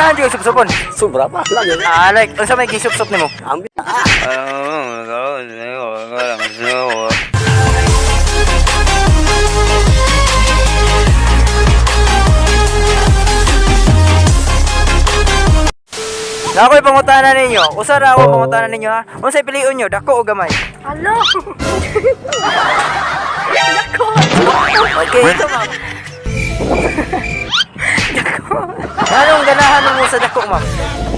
ganahan jud sup-supon. Sobra pa lang yun. Like unsa may gisup-sup nimo? Ang Na ako'y pangutana ninyo. Usa ra ako pangutana ninyo ha. Unsay piliun nyo, dako o gamay? Alo. Dako. Okay, ito ma'am. Dako. Anong ganahan mo sa dako, ma'am?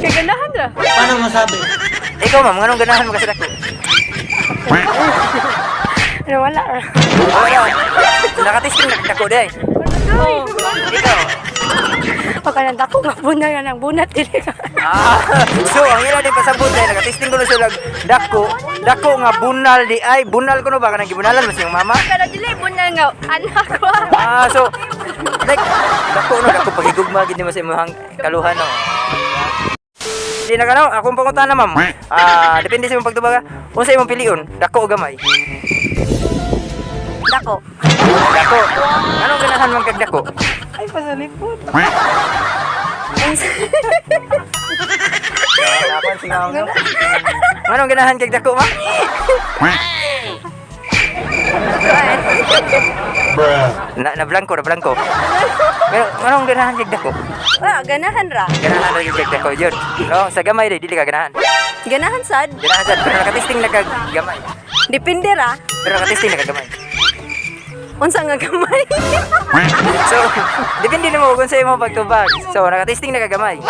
Kaganahan ra. Paano masabi? Ikaw, ma'am, anong ganahan mo ka sa dako? Pero wala ra. Wala. Nakatisting na dako day. Oh. Ikaw. Pagka nang dako nga bunal nga ng bunat dili ka. So ang ila din pasabot day nakatisting ko na sila dako nga bunal di ay bunal ko no ba kanang gibunalan mas yung mama. Pero dili bunal nga anak ko. So like dako pagigugma gid mo sa imong kaluhan no. Di na kanaw akong pangutana ma'am. Depende sa imong pagtubaga. Unsa imong piliun? Dako o gamay? Dako. Dako. Anong ganahan man kag dako? Ay pasalipot. Dapat singaw no. Anong ganahan kag dako ma'am? Na blanco. Pero anong ganahan kag dako? Ganahan ra. Ganahan ra kag dako jud. No, sa gamay dili ka ganahan. Ganahan sad. Ganahan sad pero nakatisting na kag gamay. Depende ra. Pero nakatisting na kag gamay. Unsa nga gamay? So, depende na mo kung sa imong pagtubag. So, nakatisting na kag gamay.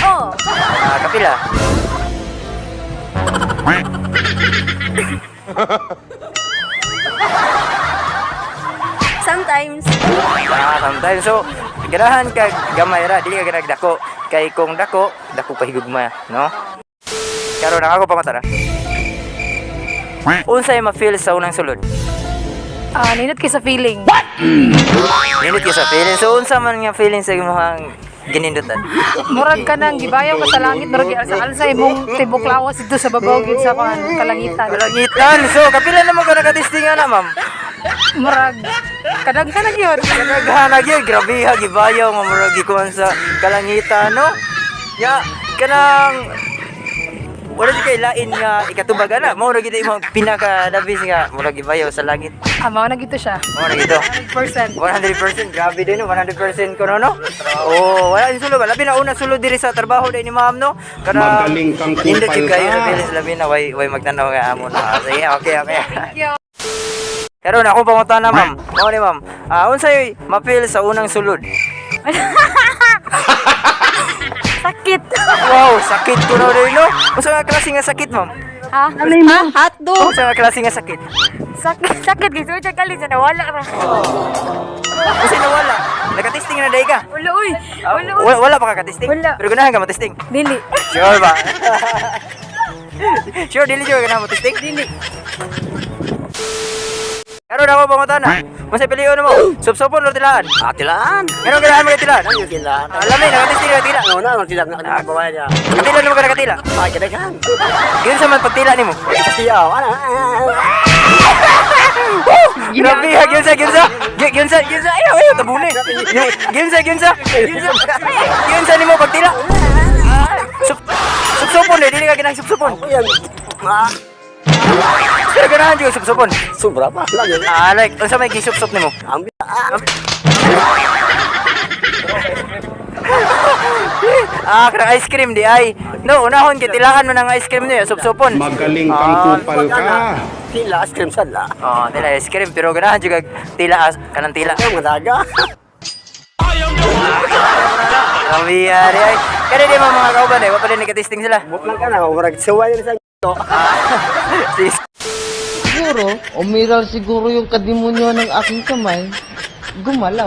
Oh. Kapila. Sometimes. Sometimes. So, ganahan kag gamay ra, dili ka ganag dako. Kay kung dako pahigugma, no? Karon ako pamatara. Unsay ma-feel sa unang sulod? Ninot kay sa feeling. Nindot ka sa feeling. So, unsa man nga feeling sa imong ginindutan? Murag ka nang gibayaw ka sa langit, murag sa alsa imong tibok lawas dito sa babaw gid sa kalangitan. Kalangitan. So, kapila naman ka nakatisting na, ma'am? Murag kadang yun. Kanaghanag yun. Grabe ha, gibayaw nga murag gikuhan sa kalangitan, no? Ya, kanang wala di kay lain nga ikatubag ana. Mao ra gid imong pinaka-labis nga murag gibayaw sa langit. Mao na gito siya. Mao ra gito. 100%. 100%. Grabe din, no? 100% ko no? Oh, wala din sulod. Labi na una sulod diri sa trabaho din ni ma'am, no? Kana Magaling kang indot kupal yung kayo ka. na bilis labi na way magtanaw nga amo na. Sige, okay. Pero na akong pangutana ma'am. Mao ni ma'am. Unsay ma-feel sa unang sulod? Sakit. Wow, sakit ko na rin, no? Unsa nga klase nga sakit, ma'am? Ha? Alay mo? Hotdog. Unsa nga klase nga sakit? Sakit gito siya kali sa nawala ra. Kasi nawala. Naka-testing na day ka. Wala uy. Wala pa ka testing. Wala. Pero ganahan ka matesting. Dili. Sure ba? Sure, dili jud ganahan matesting. Dili. Karon ako pangutana. Unsay piliun mo? Sup-supon o tilaan? Tilaan. Anong ganahan mo kay tilaan? Ano yung tilaan? Alam ni, naka-testing na tila. Ano na, ang tilaan na kanina niya. Katila mo ka nakatila. Ay, kadagan. Yun sa man pagtila nimo. Siyaw, ano? Grabe ha, ginsa. Ayaw, tabuni. Ginsa nimo pagtila. Sup-supon eh, dili ka ginang sup-supon. Yan. Pero ganahan jud sup-supon. Sobra pa lang yun. Like, unsa may gisup-sup nimo? Ang Kanang ice cream di ay. No, unahon kitilaan mo ng ice cream niya, sup-supon. Magaling kang kupal ka. Tila, ice cream sadla. Tila ice cream pero ganahan jud kag tila kanang tila. Ang madaga. Grabe yari ay. Kaya di mga kauban eh, wala nag-testing sila. Buklang ka na, murag suway yun sa ito. Siguro, umiral siguro yung kadimonyo ng aking kamay. Gumalaw.